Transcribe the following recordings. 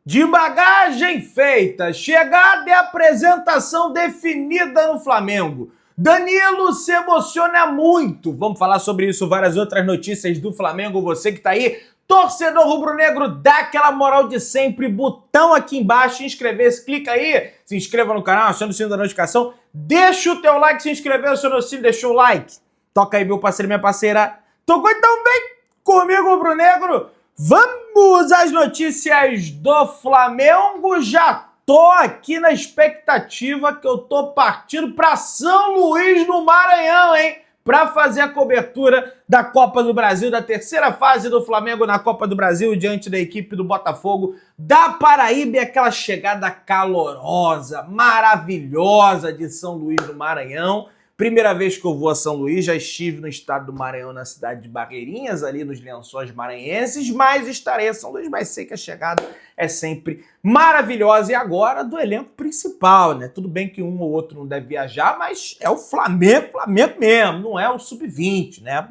De bagagem feita, chegada e apresentação definida no Flamengo. Danilo se emociona muito. Vamos falar sobre isso, várias outras notícias do Flamengo. Você que tá aí, torcedor rubro-negro, dá aquela moral de sempre, botão aqui embaixo, inscrever-se, clica aí, se inscreva no canal, aciona o sininho da notificação, deixa o teu like, se inscreveu, aciona o sininho, deixou o like. Toca aí, meu parceiro, minha parceira. Tocou então bem comigo, rubro-negro? Vamos às notícias do Flamengo. Já tô aqui na expectativa que eu tô partindo para São Luís no Maranhão, hein? Para fazer a cobertura da Copa do Brasil, da terceira fase do Flamengo na Copa do Brasil, diante da equipe do Botafogo da Paraíba, e aquela chegada calorosa, maravilhosa de São Luís do Maranhão. Primeira vez que eu vou a São Luís, já estive no estado do Maranhão, na cidade de Barreirinhas, ali nos Lençóis Maranhenses, mas estarei a São Luís, mas sei que a chegada é sempre maravilhosa. E agora do elenco principal, né? Tudo bem que um ou outro não deve viajar, mas é o Flamengo, Flamengo mesmo, não é o Sub-20, né?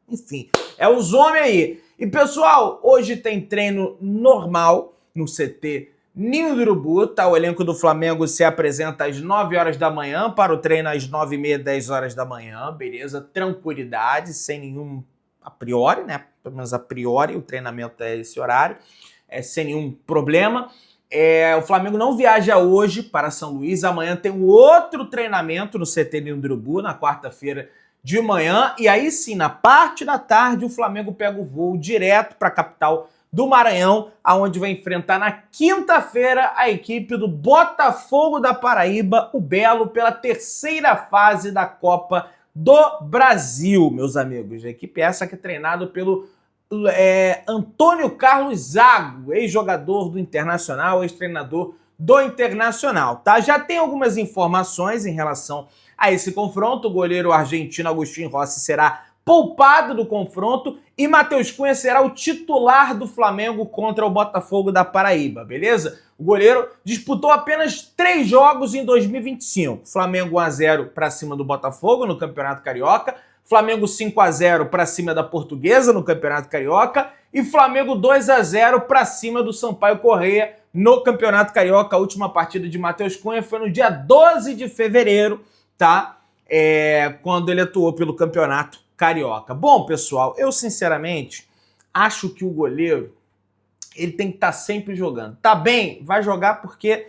Enfim, é os homens aí. E pessoal, hoje tem treino normal no CT Ninho do Urubu, tá? O elenco do Flamengo se apresenta às 9 horas da manhã para o treino às 9h30, 10 horas da manhã, beleza? Tranquilidade, sem nenhum a priori, né? Pelo menos a priori o treinamento é esse horário, sem nenhum problema. O Flamengo não viaja hoje para São Luís, amanhã tem um outro treinamento no CT Ninho do Urubu, na quarta-feira de manhã, e aí sim, na parte da tarde, o Flamengo pega o voo direto para a capital do Maranhão, aonde vai enfrentar na quinta-feira a equipe do Botafogo da Paraíba, o Belo, pela terceira fase da Copa do Brasil, meus amigos. A equipe essa que é treinada pelo Antônio Carlos Zago, ex-jogador do Internacional, ex-treinador do Internacional, tá? Já tem algumas informações em relação a esse confronto. O goleiro argentino Agustín Rossi será poupado do confronto e Matheus Cunha será o titular do Flamengo contra o Botafogo da Paraíba, beleza? O goleiro disputou apenas 3 jogos em 2025. Flamengo 1-0 para cima do Botafogo no Campeonato Carioca, Flamengo 5-0 para cima da Portuguesa no Campeonato Carioca e Flamengo 2-0 para cima do Sampaio Corrêa no Campeonato Carioca. A última partida de Matheus Cunha foi no dia 12 de fevereiro, tá? Quando ele atuou pelo Campeonato Carioca. Bom, pessoal, eu sinceramente acho que o goleiro ele tem que estar sempre jogando. Tá bem, vai jogar porque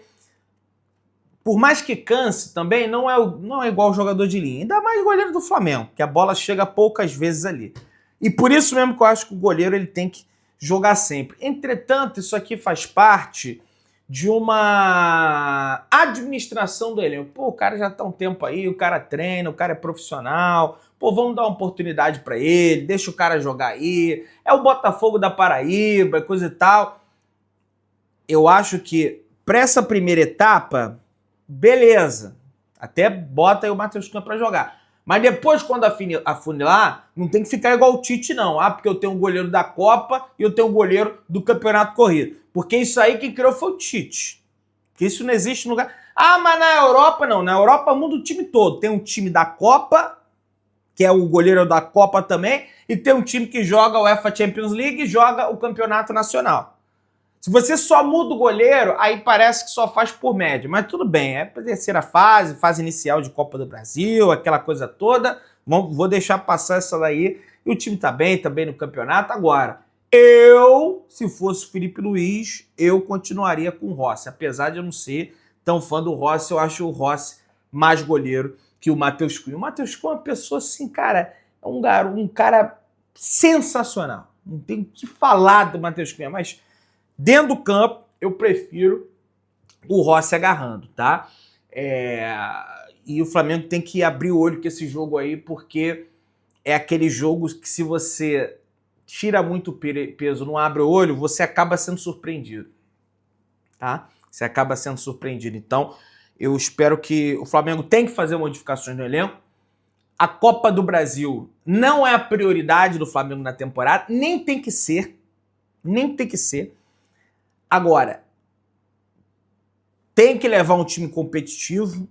por mais que canse também, não é igual o jogador de linha. Ainda mais o goleiro do Flamengo, que a bola chega poucas vezes ali. E por isso mesmo que eu acho que o goleiro ele tem que jogar sempre. Entretanto, isso aqui faz parte de uma administração do elenco. Pô, o cara já tá um tempo aí, o cara treina, o cara é profissional. Pô, vamos dar uma oportunidade para ele, deixa o cara jogar aí. É o Botafogo da Paraíba, coisa e tal. Eu acho que para essa primeira etapa, beleza. Até bota aí o Matheus Cunha para jogar. Mas depois, quando afunilar, não tem que ficar igual o Tite, não. Porque eu tenho um goleiro da Copa e eu tenho um goleiro do Campeonato Corrido. Porque isso aí que criou foi o Tite. Que isso não existe no lugar. Ah, mas na Europa não. Na Europa muda o time todo. Tem um time da Copa, que é o goleiro da Copa também, e tem um time que joga o UEFA Champions League e joga o Campeonato Nacional. Se você só muda o goleiro, aí parece que só faz por média. Mas tudo bem, é a terceira fase, fase inicial de Copa do Brasil, aquela coisa toda. Vou deixar passar essa daí. E o time tá bem no campeonato. Agora, se fosse o Felipe Luiz, eu continuaria com o Rossi. Apesar de eu não ser tão fã do Rossi, eu acho o Rossi mais goleiro que o Matheus Cunha. O Matheus Cunha é uma pessoa assim, cara, é um cara sensacional. Não tem o que falar do Matheus Cunha, mas dentro do campo eu prefiro o Rossi agarrando, tá? E o Flamengo tem que abrir o olho com esse jogo aí, porque é aquele jogo que se você tira muito peso, não abre o olho, você acaba sendo surpreendido, tá? Você acaba sendo surpreendido. Então, eu espero que o Flamengo tenha que fazer modificações no elenco. A Copa do Brasil não é a prioridade do Flamengo na temporada, nem tem que ser. Nem tem que ser. Agora, tem que levar um time competitivo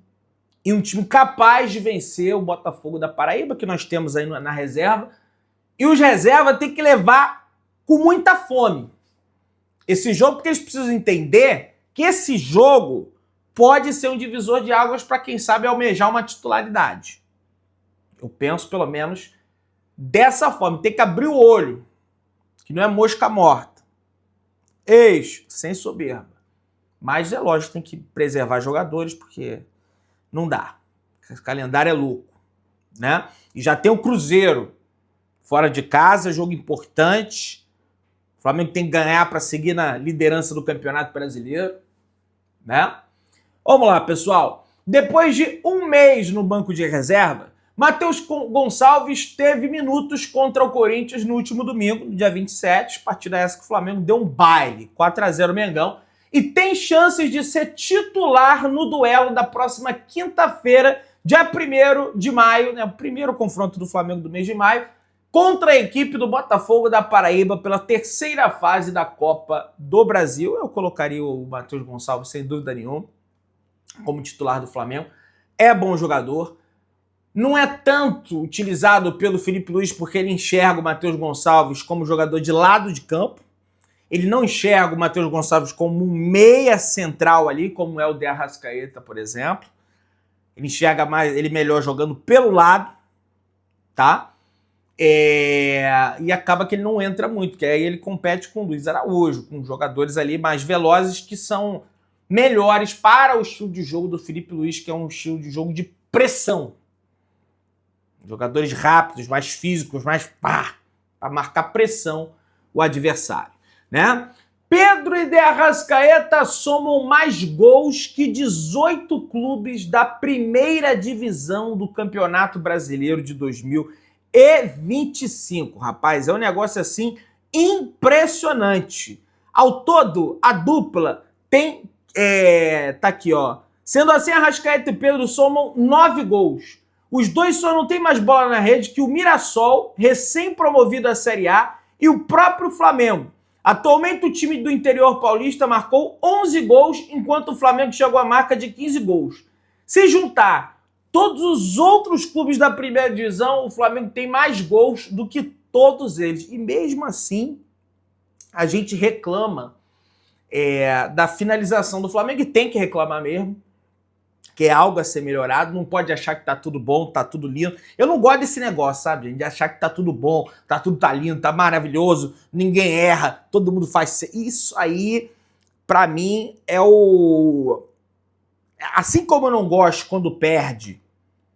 e um time capaz de vencer o Botafogo da Paraíba, que nós temos aí na reserva. E os reservas tem que levar com muita fome. esse jogo porque eles precisam entender que esse jogo pode ser um divisor de águas para quem sabe almejar uma titularidade. Eu penso pelo menos dessa forma, tem que abrir o olho, que não é mosca morta. Sem soberba. Mas é lógico, tem que preservar jogadores, porque não dá. O calendário é louco, né? E já tem o Cruzeiro fora de casa, jogo importante. O Flamengo tem que ganhar para seguir na liderança do Campeonato Brasileiro, né? Vamos lá, pessoal. Depois de um mês no banco de reserva, Matheus Gonçalves teve minutos contra o Corinthians no último domingo, no dia 27, partida essa que o Flamengo deu um baile, 4-0 Mengão, e tem chances de ser titular no duelo da próxima quinta-feira, dia 1º de maio, né, o primeiro confronto do Flamengo do mês de maio, contra a equipe do Botafogo da Paraíba pela terceira fase da Copa do Brasil. Eu colocaria o Matheus Gonçalves, sem dúvida nenhuma, como titular do Flamengo. É bom jogador. Não é tanto utilizado pelo Felipe Luiz porque ele enxerga o Matheus Gonçalves como jogador de lado de campo. Ele não enxerga o Matheus Gonçalves como um meia central ali, como é o de Arrascaeta, por exemplo. Ele enxerga ele melhor jogando pelo lado, tá? E acaba que ele não entra muito, que aí ele compete com o Luiz Araújo, com jogadores ali mais velozes que são melhores para o estilo de jogo do Felipe Luiz, que é um estilo de jogo de pressão. Jogadores rápidos, mais físicos, mais para marcar pressão o adversário, né? Pedro e De Arrascaeta somam mais gols que 18 clubes da primeira divisão do Campeonato Brasileiro de 2025. Rapaz, é um negócio assim impressionante. Ao todo, a dupla tem... tá aqui, ó. Sendo assim, Arrascaeta e Pedro somam 9 gols. Os dois só não têm mais bola na rede que o Mirassol, recém-promovido à Série A, e o próprio Flamengo. Atualmente, o time do interior paulista marcou 11 gols, enquanto o Flamengo chegou à marca de 15 gols. Se juntar todos os outros clubes da primeira divisão, o Flamengo tem mais gols do que todos eles. E mesmo assim, a gente reclama da finalização do Flamengo, e tem que reclamar mesmo, que é algo a ser melhorado. Não pode achar que tá tudo bom, tá tudo lindo. Eu não gosto desse negócio, sabe, gente? De achar que tá tudo bom, tudo tá lindo, tá maravilhoso, ninguém erra, todo mundo faz... Isso aí, pra mim, é o... Assim como eu não gosto quando perde,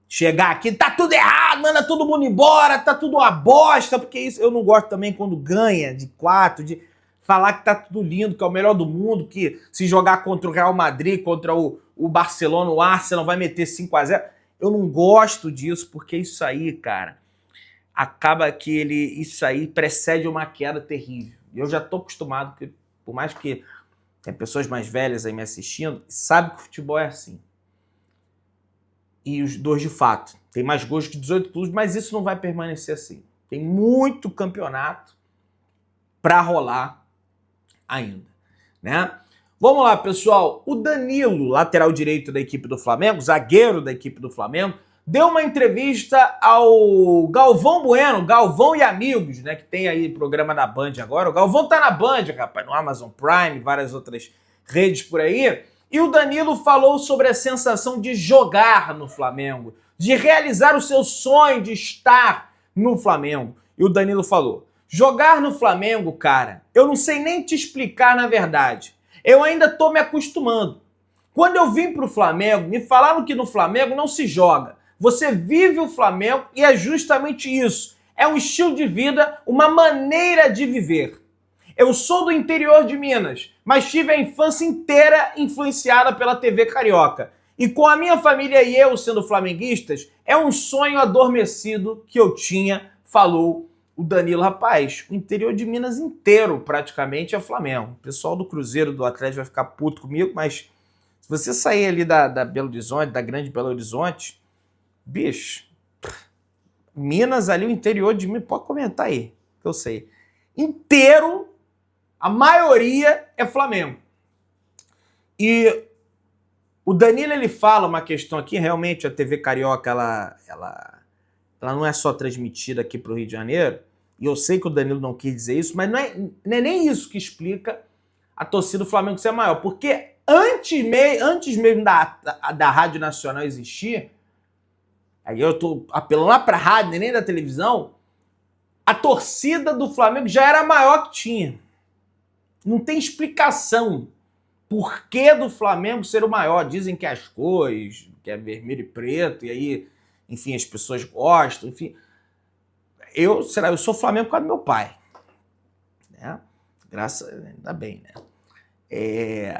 chegar aqui, tá tudo errado, manda todo mundo embora, tá tudo uma bosta, porque isso eu não gosto também quando ganha de 4, de falar que tá tudo lindo, que é o melhor do mundo, que se jogar contra o Real Madrid, contra o Barcelona, o Arsenal vai meter 5-0. Eu não gosto disso, porque isso aí, cara, acaba que isso aí precede uma queda terrível. Eu já tô acostumado, porque por mais que tem pessoas mais velhas aí me assistindo, sabe que o futebol é assim. E os dois, de fato, tem mais gols que 18 clubes, mas isso não vai permanecer assim. Tem muito campeonato pra rolar ainda, né? Vamos lá, pessoal. O Danilo, lateral direito da equipe do Flamengo, zagueiro da equipe do Flamengo, deu uma entrevista ao Galvão Bueno, Galvão e Amigos, né? Que tem aí programa da Band agora. O Galvão tá na Band, rapaz, no Amazon Prime, várias outras redes por aí. E o Danilo falou sobre a sensação de jogar no Flamengo, de realizar o seu sonho de estar no Flamengo. E o Danilo falou: jogar no Flamengo, cara, eu não sei nem te explicar na verdade. Eu ainda tô me acostumando. Quando eu vim pro Flamengo, me falaram que no Flamengo não se joga. Você vive o Flamengo e é justamente isso. É um estilo de vida, uma maneira de viver. Eu sou do interior de Minas, mas tive a infância inteira influenciada pela TV Carioca. E com a minha família e eu sendo flamenguistas, é um sonho adormecido que eu tinha, falou o Danilo. Rapaz, o interior de Minas inteiro praticamente é Flamengo. O pessoal do Cruzeiro, do Atlético vai ficar puto comigo, mas se você sair ali da Belo Horizonte, da grande Belo Horizonte, bicho, Minas ali, o interior de Minas, pode comentar aí, que eu sei. Inteiro, a maioria é Flamengo. E o Danilo, ele fala uma questão aqui, realmente a TV Carioca, ela não é só transmitida aqui para o Rio de Janeiro, e eu sei que o Danilo não quis dizer isso, mas não é nem isso que explica a torcida do Flamengo ser maior. Porque antes mesmo da Rádio Nacional existir, aí eu tô apelando lá pra rádio, nem da televisão, a torcida do Flamengo já era a maior que tinha. Não tem explicação por que do Flamengo ser o maior. Dizem que é as cores, que é vermelho e preto, e aí, enfim, as pessoas gostam, enfim. Eu sou Flamengo por causa do meu pai. Né? Ainda bem, né?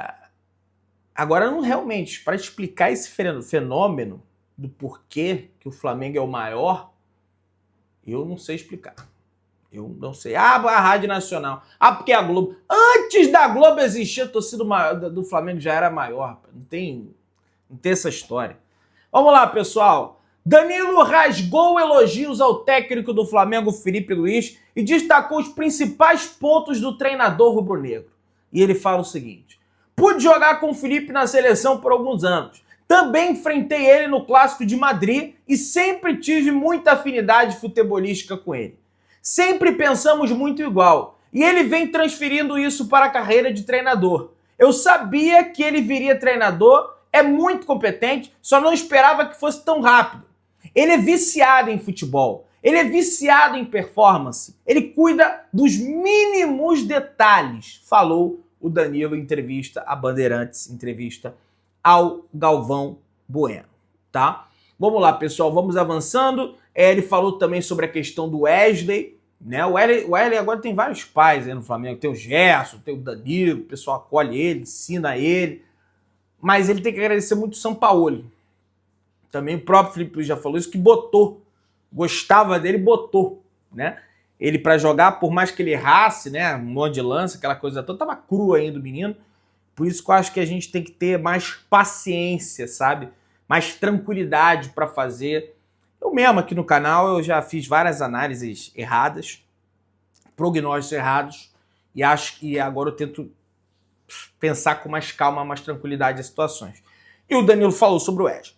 Agora, não realmente, para explicar esse fenômeno do porquê que o Flamengo é o maior, eu não sei explicar. Eu não sei. A Rádio Nacional. Porque a Globo. Antes da Globo existir, a torcida do Flamengo já era maior. Não tem essa história. Vamos lá, pessoal. Danilo rasgou elogios ao técnico do Flamengo, Felipe Luiz, e destacou os principais pontos do treinador rubro-negro. E ele fala o seguinte: pude jogar com o Felipe na seleção por alguns anos. Também enfrentei ele no Clássico de Madrid e sempre tive muita afinidade futebolística com ele. Sempre pensamos muito igual. E ele vem transferindo isso para a carreira de treinador. Eu sabia que ele viria treinador, é muito competente, só não esperava que fosse tão rápido. Ele é viciado em futebol. Ele é viciado em performance. Ele cuida dos mínimos detalhes, falou o Danilo em entrevista à Bandeirantes, entrevista ao Galvão Bueno, tá? Vamos lá, pessoal, vamos avançando. Ele falou também sobre a questão do Wesley, né? O Wesley agora tem vários pais aí no Flamengo. Tem o Gerson, tem o Danilo, o pessoal acolhe ele, ensina ele. Mas ele tem que agradecer muito o Sampaoli. Também o próprio Felipe Luiz já falou isso, que gostava dele, botou, né? Ele para jogar, por mais que ele errasse, né? Um monte de lance, aquela coisa toda, tava cru ainda o menino. Por isso que eu acho que a gente tem que ter mais paciência, sabe? Mais tranquilidade para fazer. Eu mesmo aqui no canal eu já fiz várias análises erradas, prognósticos errados, e acho que agora eu tento pensar com mais calma, mais tranquilidade as situações. E o Danilo falou sobre o Wesley.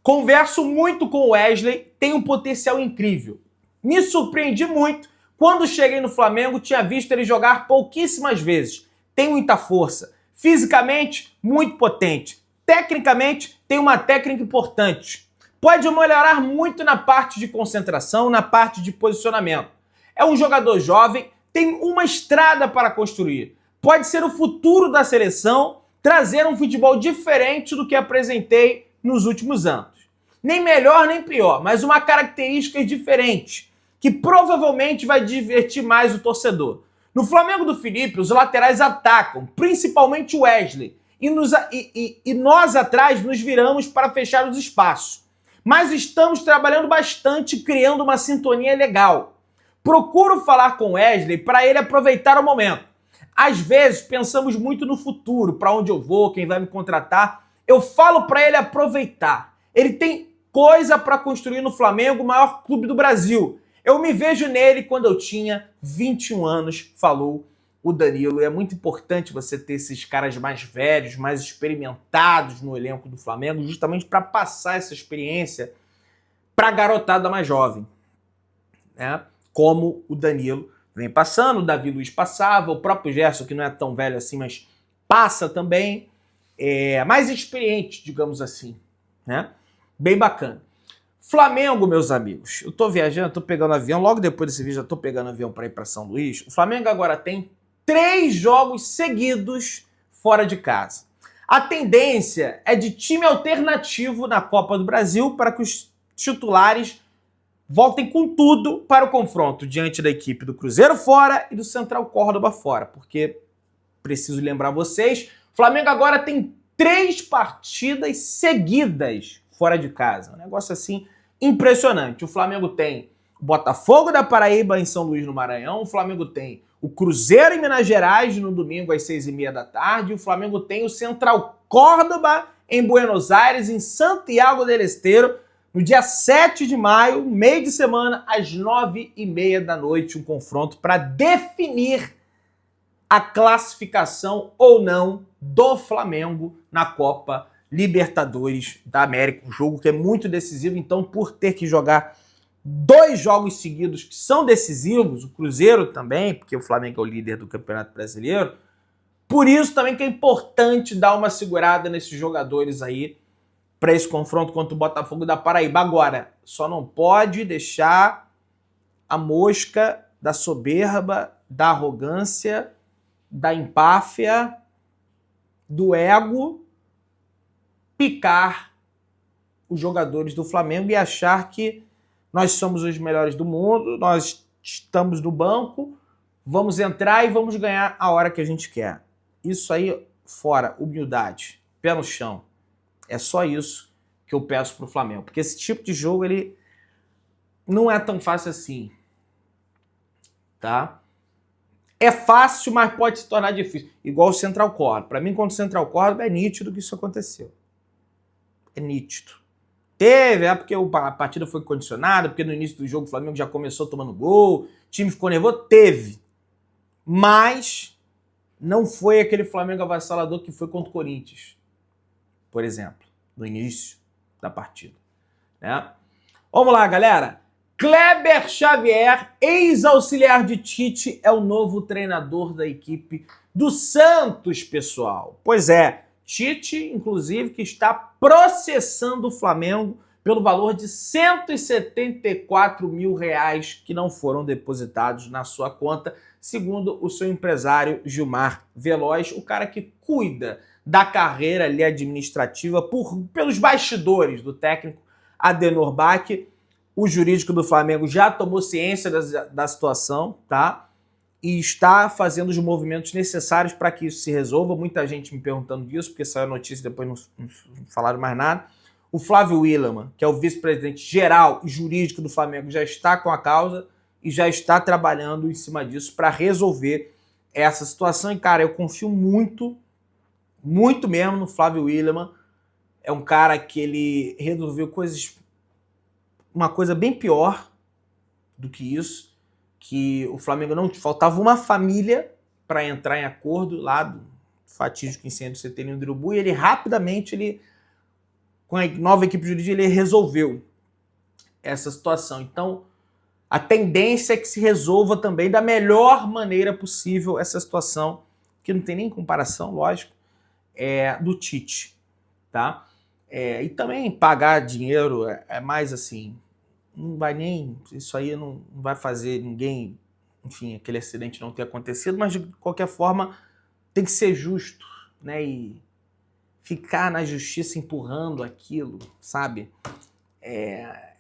Converso muito com o Wesley, tem um potencial incrível. Me surpreendi muito. Quando cheguei no Flamengo, tinha visto ele jogar pouquíssimas vezes. Tem muita força. Fisicamente, muito potente. Tecnicamente, tem uma técnica importante. Pode melhorar muito na parte de concentração, na parte de posicionamento. É um jogador jovem, tem uma estrada para construir. Pode ser o futuro da seleção, trazer um futebol diferente do que apresentei nos últimos anos. Nem melhor nem pior, mas uma característica diferente, que provavelmente vai divertir mais o torcedor. No Flamengo do Felipe, os laterais atacam, principalmente o Wesley, e nós atrás nos viramos para fechar os espaços. Mas estamos trabalhando bastante, criando uma sintonia legal. Procuro falar com o Wesley para ele aproveitar o momento. Às vezes pensamos muito no futuro, para onde eu vou, quem vai me contratar. Eu falo para ele aproveitar. Ele tem coisa para construir no Flamengo, o maior clube do Brasil. Eu me vejo nele quando eu tinha 21 anos, falou o Danilo. E é muito importante você ter esses caras mais velhos, mais experimentados no elenco do Flamengo, justamente para passar essa experiência para a garotada mais jovem, né? Como o Danilo vem passando, o Davi Luiz passava, o próprio Gerson, que não é tão velho assim, mas passa também, mais experiente, digamos assim, né? Bem bacana. Flamengo, meus amigos, eu tô viajando, tô pegando avião, logo depois desse vídeo eu tô pegando avião para ir para São Luís. O Flamengo agora tem 3 jogos seguidos fora de casa. A tendência é de time alternativo na Copa do Brasil para que os titulares voltem com tudo para o confronto diante da equipe do Cruzeiro fora e do Central Córdoba fora, porque, preciso lembrar vocês, o Flamengo agora tem 3 partidas seguidas fora de casa. Um negócio assim impressionante. O Flamengo tem o Botafogo da Paraíba em São Luís, no Maranhão. O Flamengo tem o Cruzeiro em Minas Gerais no domingo às 6h30 da tarde. O Flamengo tem o Central Córdoba em Buenos Aires, em Santiago del Estero, no dia 7 de maio, meio de semana, às 9h30 da noite. Um confronto para definir a classificação ou não do Flamengo na Copa Libertadores da América, um jogo que é muito decisivo. Então, por ter que jogar 2 jogos seguidos que são decisivos, o Cruzeiro também, porque o Flamengo é o líder do Campeonato Brasileiro, Por isso também que é importante dar uma segurada nesses jogadores aí para esse confronto contra o Botafogo da Paraíba. Agora, só não pode deixar a mosca da soberba, da arrogância, da empáfia, do ego picar os jogadores do Flamengo e achar que nós somos os melhores do mundo, nós estamos no banco, vamos entrar e vamos ganhar a hora que a gente quer. Isso aí, fora, humildade, pé no chão. É só isso que eu peço pro Flamengo. Porque esse tipo de jogo, ele não é tão fácil assim. Tá? É fácil, mas pode se tornar difícil. Igual o Central Córdoba. Para mim, quando o Central Córdoba, é nítido que isso aconteceu. É nítido. Teve, porque a partida foi condicionada, porque no início do jogo o Flamengo já começou tomando gol, o time ficou nervoso. Teve. Mas não foi aquele Flamengo avassalador que foi contra o Corinthians, por exemplo, no início da partida. Né? Vamos lá, galera. Kleber Xavier, ex-auxiliar de Tite, é o novo treinador da equipe do Santos, pessoal. Pois é, Tite, inclusive, que está processando o Flamengo pelo valor de R$174 mil que não foram depositados na sua conta, segundo o seu empresário Gilmar Veloz, o cara que cuida da carreira ali administrativa pelos bastidores do técnico Adenor Bach. O jurídico do Flamengo já tomou ciência da situação, tá? E está fazendo os movimentos necessários para que isso se resolva. Muita gente me perguntando disso, porque saiu a notícia e depois não falaram mais nada. O Flávio Willermann, que é o vice-presidente geral e jurídico do Flamengo, já está com a causa e já está trabalhando em cima disso para resolver essa situação. E, cara, eu confio muito mesmo no Flávio Willermann. É um cara que ele resolveu uma coisa bem pior do que isso, que o Flamengo não faltava uma família para entrar em acordo lá do fatídico incêndio do CT do Urubu, e ele rapidamente, com a nova equipe jurídica, ele resolveu essa situação. Então, a tendência é que se resolva também da melhor maneira possível essa situação, que não tem nem comparação, lógico, do Tite, tá? E também pagar dinheiro é mais assim, não vai nem, isso aí não vai fazer ninguém, enfim, aquele acidente não ter acontecido, mas de qualquer forma tem que ser justo, né? E ficar na justiça empurrando aquilo, sabe?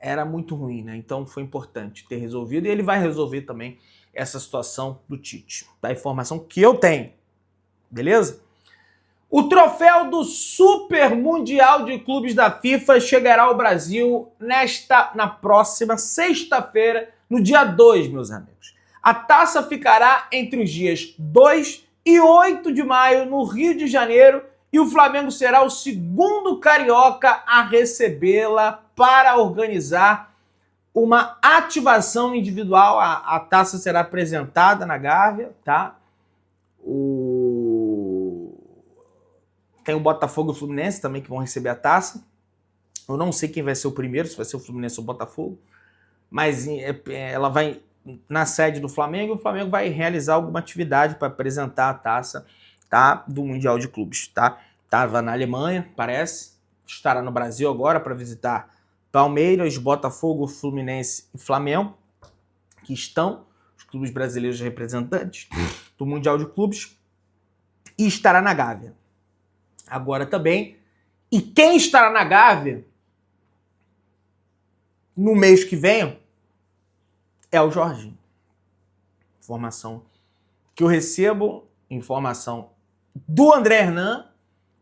Era muito ruim, né? Então foi importante ter resolvido, e ele vai resolver também essa situação do Tite, da informação que eu tenho, beleza? O troféu do Super Mundial de Clubes da FIFA chegará ao Brasil na próxima sexta-feira, no dia 2, meus amigos. A taça ficará entre os dias 2 e 8 de maio, no Rio de Janeiro, e o Flamengo será o segundo carioca a recebê-la para organizar uma ativação individual. A taça será apresentada na Gávea, tá? Tem o Botafogo e o Fluminense também que vão receber a taça. Eu não sei quem vai ser o primeiro, se vai ser o Fluminense ou o Botafogo, mas ela vai na sede do Flamengo, e o Flamengo vai realizar alguma atividade para apresentar a taça, tá, do Mundial de Clubes, tá? Estava na Alemanha, parece, estará no Brasil agora para visitar Palmeiras, Botafogo, Fluminense e Flamengo, que estão os clubes brasileiros representantes do Mundial de Clubes, e estará na Gávea agora também. E quem estará na Gávea no mês que vem é o Jorginho. Informação que eu recebo, informação do André Hernan.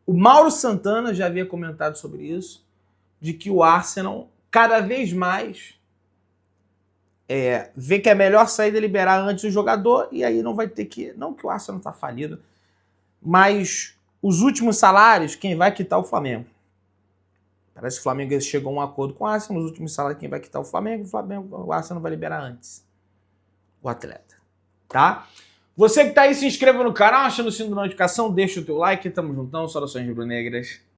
O Mauro Santana já havia comentado sobre isso, de que o Arsenal cada vez mais vê que é melhor sair de liberar antes o jogador, e aí não vai ter que... Não que o Arsenal está falido, mas os últimos salários, quem vai quitar é o Flamengo. Parece que o Flamengo chegou a um acordo com o Arsenal, os últimos salários quem vai quitar é o Flamengo, o Arsenal vai liberar antes o atleta, tá? Você que tá aí, se inscreva no canal, achando o sino de notificação, deixa o teu like, tamo juntão, saudações rubro-negras.